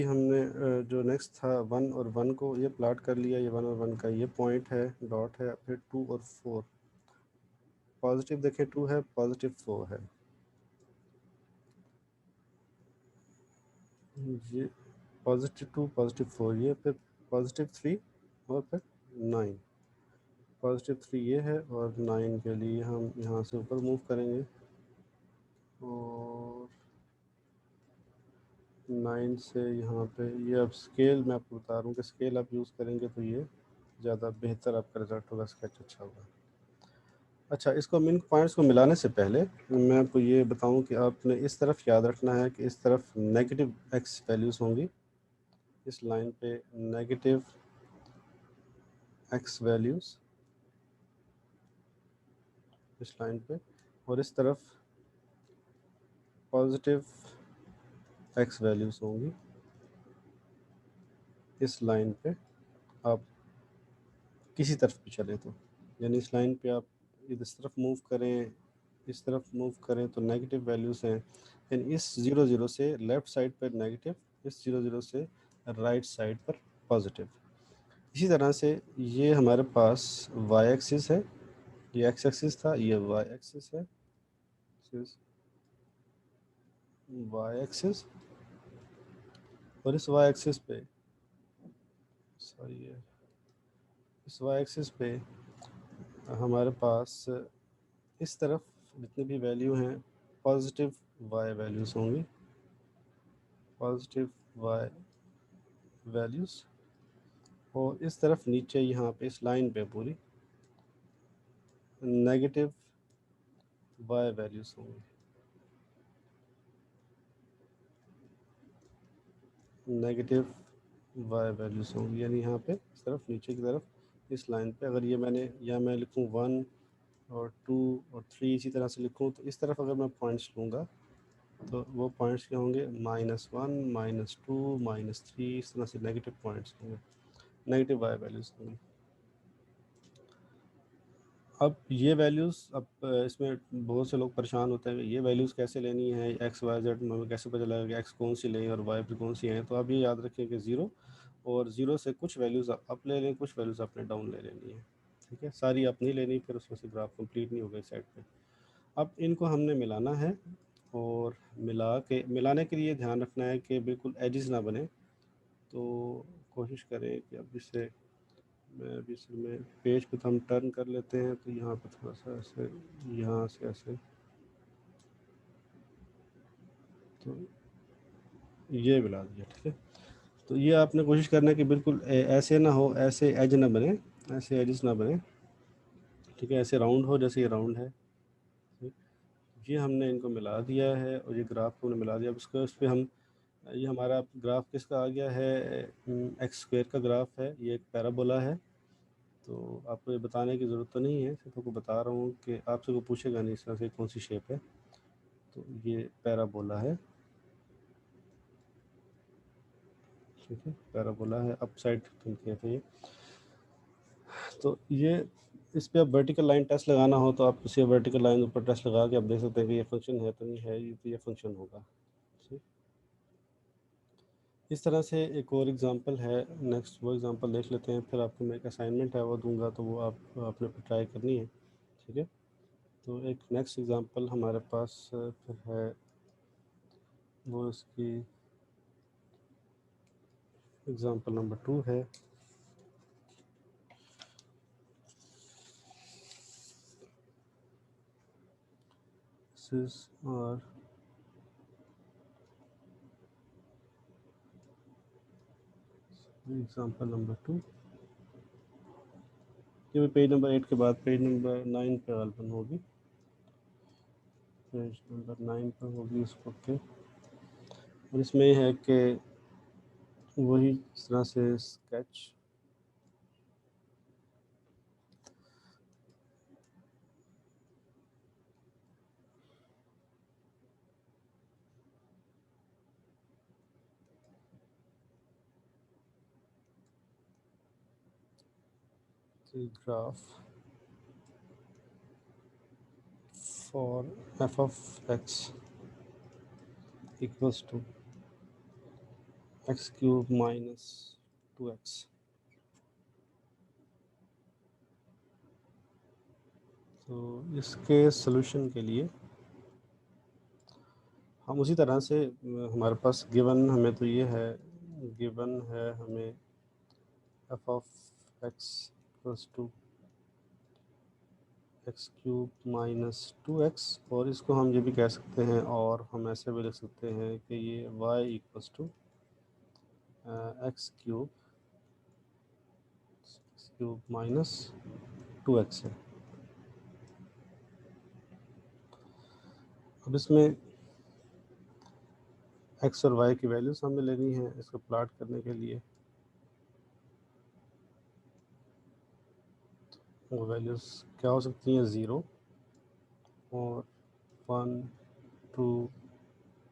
हमने जो नेक्स्ट था 1 और 1 को ये प्लाट कर लिया, ये 1 और 1 का ये पॉइंट है, डॉट है, फिर 2 और 4, पॉजिटिव देखें 2 है, पॉजिटिव 4 है, ये पॉजिटिव 2 पॉजिटिव 4 ये, फिर पॉजिटिव 3 और फिर 9, पॉजिटिव 3 ये है, और 9 के लिए हम यहाँ से ऊपर मूव करेंगे और 9 से यहाँ पे ये, अब स्केल मैं आपको बता रहा हूँ कि स्केल आप यूज़ करेंगे तो ये ज़्यादा बेहतर आपका रिज़ल्ट होगा, स्केच अच्छा होगा। अच्छा, इसको इन पॉइंट्स को मिलाने से पहले मैं आपको ये बताऊं कि आपने इस तरफ याद रखना है कि इस तरफ नेगेटिव एक्स वैल्यूज़ होंगी, इस लाइन पे नेगेटिव एक्स वैल्यूज़ इस लाइन पे, और इस तरफ पॉजिटिव एक्स वैल्यूज़ होंगी इस लाइन पे। आप किसी तरफ भी चले तो, यानी इस लाइन पे आप इस तरफ मूव करें, इस तरफ मूव करें तो नेगेटिव वैल्यूज़ हैं, यानी इस 0 0 से लेफ़्ट साइड पर नेगेटिव, इस 0 0 से राइट साइड पर पॉजिटिव। इसी तरह से ये हमारे पास वाई एक्सिस है, ये एक्स एक्सिस था, ये वाई एक्सिस है, वाई एक्सिस, और इस वाई एक्सिस पे सॉरी है, इस वाई एक्सिस पे हमारे पास इस तरफ जितनी भी वैल्यू हैं पॉजिटिव वाई वैल्यूज़ होंगी, पॉजिटिव वाई वैल्यूज़, और इस तरफ नीचे यहाँ पे इस लाइन पे पूरी नेगेटिव वाई वैल्यूज़ होंगी, नेगेटिव वाई वैल्यूज़ होंगी, यानी यहाँ पे इस तरफ नीचे की तरफ इस लाइन पे अगर ये मैंने या मैं लिखूँ 1 और 2 और 3 इसी तरह से लिखूँ, तो इस तरफ अगर मैं पॉइंट्स लूँगा तो वो पॉइंट्स क्या होंगे, -1 -2 -3, इस तरह से नेगेटिव पॉइंट्स होंगे, नेगेटिव वाई वैल्यूज़ होंगी। अब ये वैल्यूज़, अब इसमें बहुत से लोग परेशान होते हैं कि ये वैल्यूज़ कैसे लेनी है, एक्स वाई जेड में कैसे पता चलेगा कि एक्स कौन सी लें और वाई पे कौन सी हैं। तो आप ये याद रखें कि 0 और 0 से कुछ वैल्यूज़ आप अप ले लें, कुछ वैल्यूज़ आपने डाउन ले लेनी है, ठीक है, सारी आप नहीं लेनी, फिर उसमें से ग्राफ कंप्लीट नहीं होगा इस साइड पे। अब इनको हमने मिलाना है, और मिलाने के लिए ध्यान रखना है कि बिल्कुल एजिस ना बने, तो कोशिश करें कि अब इसे मैं अभी इस में पेज को तो हम टर्न कर लेते हैं, तो यहाँ पे थोड़ा सा ऐसे, यहाँ से ऐसे, तो ये मिला दिया, ठीक है। तो ये आपने कोशिश करना है कि बिल्कुल ऐसे ना हो, ऐसे एज ना बने, ऐसे एजिस ना बने, ठीक है, ऐसे राउंड हो जैसे ये राउंड है, ठीक। ये हमने इनको मिला दिया है और ये ग्राफ को हमने मिला दिया। अब उसको उस पर हम, ये हमारा ग्राफ किसका आ गया है, एक्स स्क्वायर का ग्राफ है, ये एक पैराबोला है। तो आपको ये बताने की ज़रूरत तो नहीं है, सिर्फ आपको बता रहा हूँ कि आपसे को पूछेगा नहीं इस तरह से कौन सी शेप है। तो ये पैराबोला है, ठीक है, पैराबोला है, अप साइड कहते हैं ये। तो ये इस पे अब वर्टिकल लाइन टेस्ट लगाना हो तो आप इसे वर्टिकल लाइन ऊपर टेस्ट लगा के आप देख सकते हैं कि ये फंक्शन है तो नहीं है, ये तो ये फंक्शन होगा, ठीक। इस तरह से एक और एग्जांपल है, नेक्स्ट वो एग्जांपल देख लेते हैं, फिर आपको मैं एक असाइनमेंट है वो दूंगा, तो वो आप अपने पे ट्राई करनी है, ठीक है। तो एक नेक्स्ट एग्जांपल हमारे पास फिर है, वो इसकी एग्जांपल नंबर 2 है। दिस इज और एग्जांपल नंबर 2, ये पेज नंबर 8 के बाद पेज नंबर 9 पे गालबन होगी, पेज नंबर 9 पर होगी इसको के। और इसमें है कि वही इस तरह से sketch, graph for f of x equals to x cube minus 2x। तो इसके सॉल्यूशन के लिए हम उसी तरह से हमारे पास गिवन हमें तो ये है, गिवन है हमें F of x plus two x cube minus 2x, और इसको हम ये भी कह सकते हैं, और हम ऐसे भी लिख सकते हैं कि ये y equals to x cube minus 2x है। अब इसमें x और y की वैल्यूज हमें लेनी है इसको प्लॉट करने के लिए। वो वैल्यूज क्या हो सकती हैं, 0 और 1 2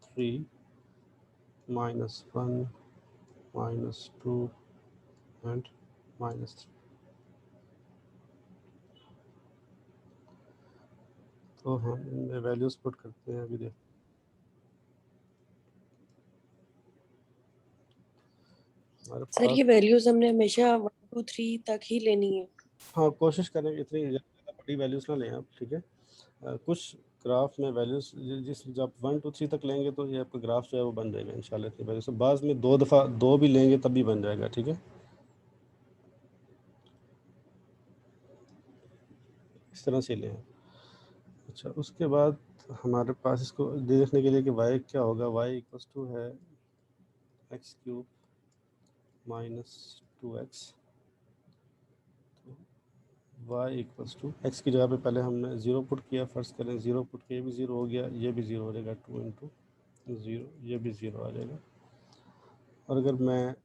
3 -1 -2 एंड -3। तो हम इनमें वैल्यूज पुट करते हैं। अभी देखो हमारे सर पास, ये वैल्यूज हमने हमेशा 1 2 3 तक ही लेनी है। हाँ कोशिश करें इतनी ज़्यादा बड़ी वैल्यूज़ ना लें आप, ठीक है। कुछ ग्राफ में वैल्यूज़ जिस जब 1 2 3 तक लेंगे तो ये आपका ग्राफ जो है वो बन जाएगा इंशाल्लाह इतनी वैल्यू से। बाद में 2 दफ़ा 2 भी लेंगे तब भी बन जाएगा, ठीक है। इस तरह से लें। अच्छा, उसके बाद हमारे पास इसको देखने के लिए कि y क्या होगा, y इक्वल्स टू है x cube minus 2x। y equals to x की जगह पे पहले हमने 0 पुट किया, फर्स्ट करें 0 पुट किया, ये भी 0 हो गया, ये भी 0 हो जाएगा, 2 इंटू 0, ये भी 0 आ जाएगा। और अगर मैं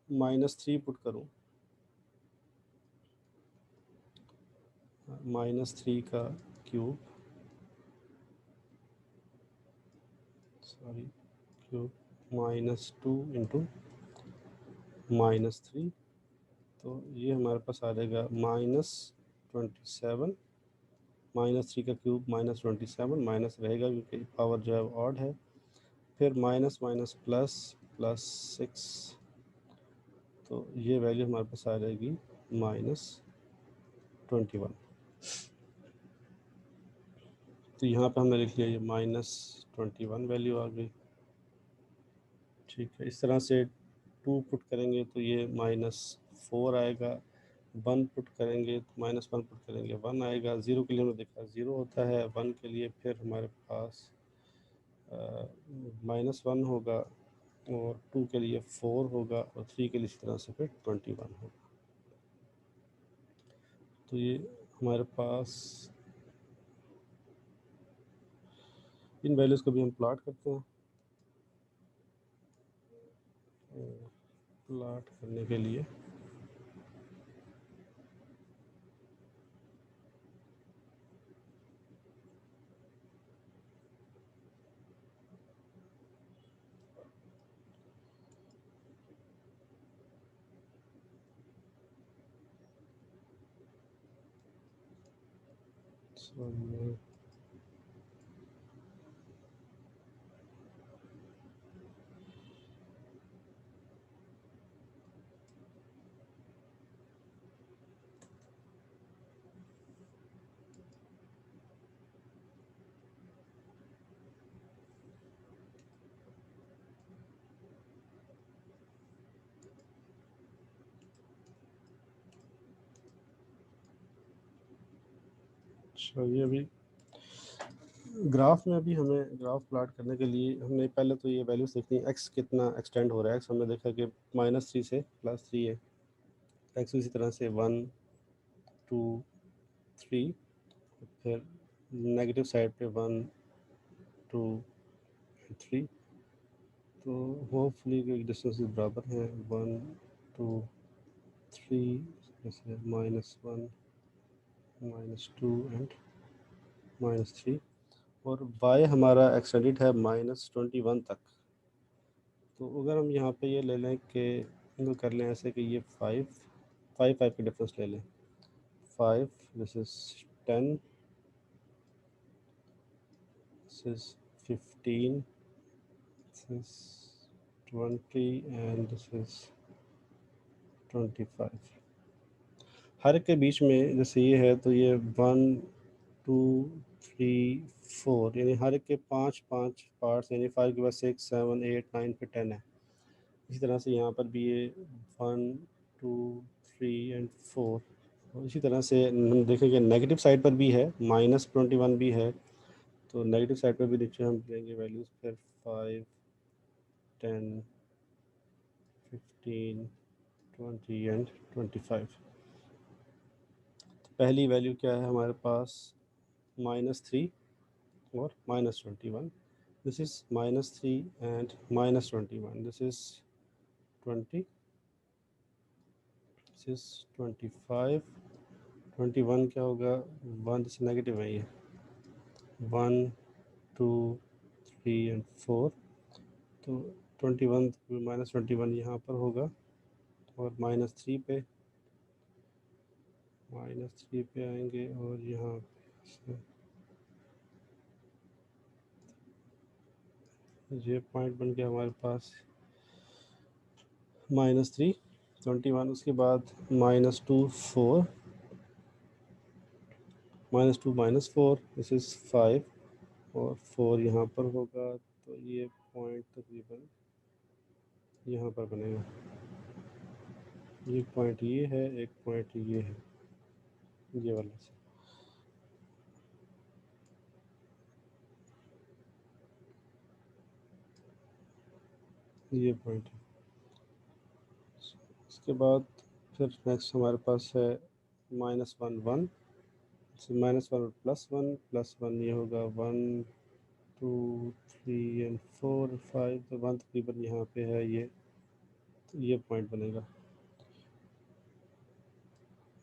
-3 पुट करूँ, -3 का क्यूब, सॉरी क्यूब -2 इंटू -3, तो ये हमारे पास आ जाएगा -27। -3 का क्यूब -27, माइनस रहेगा क्योंकि पावर जो है वो ऑड है। फिर माइनस माइनस प्लस प्लस 6, तो ये वैल्यू हमारे पास आ जाएगी -21। तो यहाँ पे हमने लिख लिया ये -21 वैल्यू आ गई, ठीक है। इस तरह से 2 पुट करेंगे तो ये -4 आएगा, 1 पुट करेंगे तो -1 पुट करेंगे 1 आएगा, 0 के लिए हमने देखा 0 होता है, 1 के लिए फिर हमारे पास -1 होगा, और 2 के लिए 4 होगा, और 3 के लिए इसी तरह से फिर 21 होगा। तो ये हमारे पास इन वैल्यूज़ को भी हम प्लॉट करते हैं। प्लॉट करने के लिए ये अभी ग्राफ में, अभी हमें ग्राफ प्लॉट करने के लिए हमने पहले तो ये वैल्यूज देखनी है, एक्स कितना एक्सटेंड हो रहा है। एक्स हमने देखा कि -3 से +3 है, एक्स इसी तरह से 1 2 3, फिर नेगेटिव साइड पे 1 2 3, तो होपफुली डिस्टेंस बराबर हैं, 1 2 3, जैसे -1 -2 एंड -3, और y हमारा एक्सटेंडेड है -21 तक। तो अगर हम यहाँ पे ये ले लें कि इनको कर लें ऐसे कि ये 5 5 5 का डिफरेंस ले लें, 5 this is 10, this is 15, this is 20 and this is 25। हर एक के बीच में जैसे ये है तो ये 1 2 3 4 यानी हर एक के 5 5 पार्ट्स, यानी 5 के बाद 6 7 8 9 फिर 10 है। इसी तरह से यहाँ पर भी ये 1 2 3 एंड 4। और इसी तरह से हम देखेंगे नेगेटिव साइड पर भी है, -21 भी है, तो नेगेटिव साइड पर भी नीचे हम लेंगे वैल्यूज़ फिर 5 10 15 20 एंड 25। पहली वैल्यू क्या है हमारे पास, -3 और -21। this is -3 and -21, this is 20, this is 25। 21 क्या होगा, 1 से नेगेटिव है ये, 1 2 3 एंड 4, तो 21 -21 यहाँ पर होगा, और -3 पे आएंगे, और यहाँ से ये पॉइंट बन गया हमारे पास -3 21। उसके बाद -2 4, -2 -4, दिस इज़ 5, और 4 यहाँ पर होगा, तो ये पॉइंट तकरीबन यहाँ पर बनेगा। एक पॉइंट ये है, एक पॉइंट ये है, ये वाला से। ये पॉइंट है। इसके बाद फिर नेक्स्ट हमारे पास है -1 1, -1 +1 ये होगा 1 2 3 एंड 4 5, तो 1 तकरीबन यहाँ पे है ये, तो ये पॉइंट बनेगा।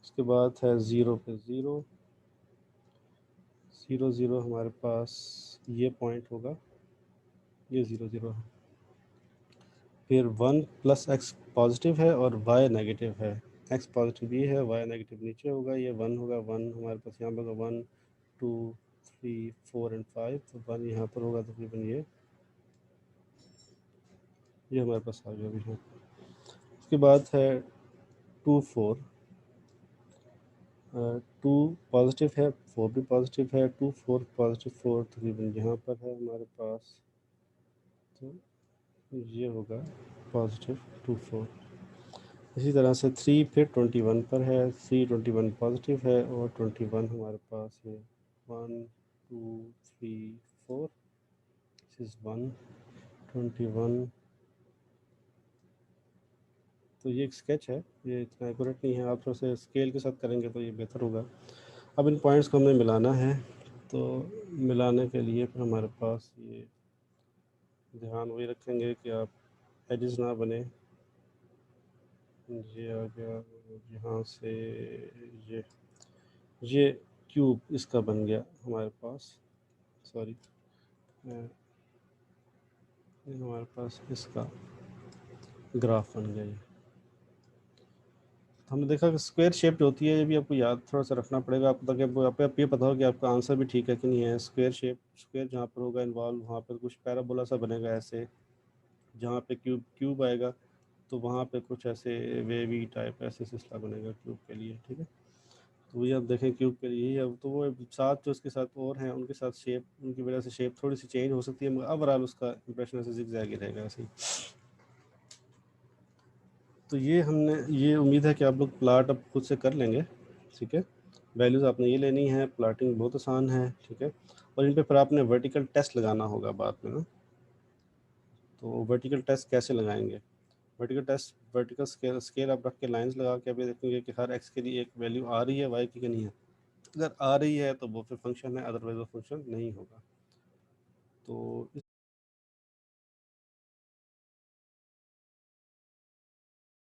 उसके बाद है 0 पे 0 0 0, हमारे पास ये पॉइंट होगा, ये 0 0 है। फिर 1 + x पॉजिटिव है और y नेगेटिव है, x पॉजिटिव ये है, y नेगेटिव नीचे होगा, ये 1 होगा, 1 हमारे पास यहाँ पर होगा 1 2 3 4 एंड 5, तो 1 यहाँ पर होगा तकरीबन ये हमारे पास आ गया अभी है। उसके बाद है 2 4, 2 पॉजिटिव है, 4 भी पॉजिटिव है, 2 4 पॉजिटिव 4 तकरीबन यहाँ पर है हमारे पास, तो ये होगा पॉजिटिव 2 4। इसी तरह से 3 फिर 21 पर है, 3 21 पॉजिटिव है, और 21 हमारे पास है 1 2 3 4, दिस इज़ 1 21। तो ये एक स्केच है, ये इतना एक्यूरेट नहीं है, आप थोड़ा सा स्केल के साथ करेंगे तो ये बेहतर होगा। अब इन पॉइंट्स को हमें मिलाना है, तो मिलाने के लिए फिर हमारे पास ये ध्यान वही रखेंगे कि आप एजेस ना बने। ये आ गया, यहाँ से ये क्यूब इसका बन गया हमारे पास, सॉरी, ये हमारे पास इसका ग्राफ बन गया। ये हमने देखा कि स्क्वायर शेप जो होती है, ये भी आपको याद थोड़ा सा रखना पड़ेगा आपको, ताकि आप ये पता हो कि आपका आंसर भी ठीक है कि नहीं है। स्क्वायर शेप, स्क्वायर जहाँ पर होगा इन्वॉल्व, वहाँ पर कुछ पैराबोला सा बनेगा ऐसे, जहाँ पे क्यूब क्यूब आएगा तो वहाँ पे कुछ ऐसे वेवी टाइप ऐसे सिलसिला बनेगा क्यूब के लिए, ठीक है। तो वही आप देखें क्यूब के लिए, अब तो वो साथ जो उसके साथ और हैं उनके साथ शेप, उनकी वजह से शेप थोड़ी सी चेंज हो सकती है, मगर ओवरऑल उसका इंप्रेशन ऐसे जिगजैग ही रहेगा ऐसे ही। तो ये हमने, ये उम्मीद है कि आप लोग प्लाट अब खुद से कर लेंगे, ठीक है। वैल्यूज़ आपने ये लेनी है, प्लाटिंग बहुत आसान है, ठीक है। और इन पे फिर आपने वर्टिकल टेस्ट लगाना होगा बाद में ना। तो वर्टिकल टेस्ट कैसे लगाएंगे, vertical test, vertical scale scale आप रख के लाइंस लगा के अभी देखेंगे कि हर एक्स के लिए एक वैल्यू आ रही है वाई की कि नहीं है। अगर आ रही है तो वो फिर फंक्शन है, अदरवाइज वो फंक्शन नहीं होगा। तो